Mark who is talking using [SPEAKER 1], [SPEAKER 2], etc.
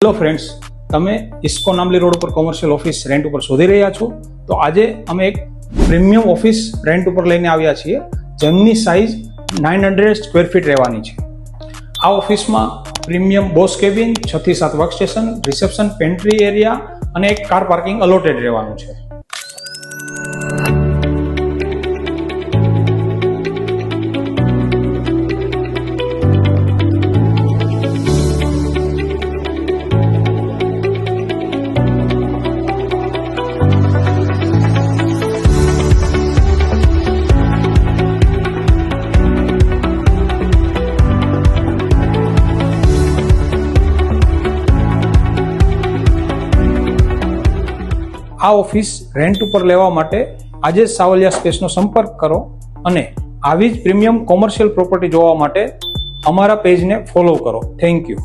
[SPEAKER 1] Hello friends, તમે ISKCON આંબલી road ઉપર કોમર્શિયલ ઓફિસ રેન્ટ ઉપર શોધી રહ્યા છો તો આજે અમે એક પ્રીમિયમ ઓફિસ રેન્ટ ઉપર લઈને આવ્યા છીએ જેમની સાઇઝ 900 સ્ક્વેર ફીટ રહેવાની છે। આ ઓફિસમાં પ્રીમિયમ બોસ કેબિન, 6 થી 7 work station, reception, pantry area અને એક કાર પાર્કિંગ અલોટેડ રહેવાનું છે। આ ઓફિસ રેન્ટ ઉપર લેવા માટે આજે જ સાવલિયા સ્પેસનો સંપર્ક કરો અને આવી જ પ્રીમિયમ કોમર્શિયલ પ્રોપર્ટી જોવા માટે અમારા પેજને ફોલો કરો। Thank you.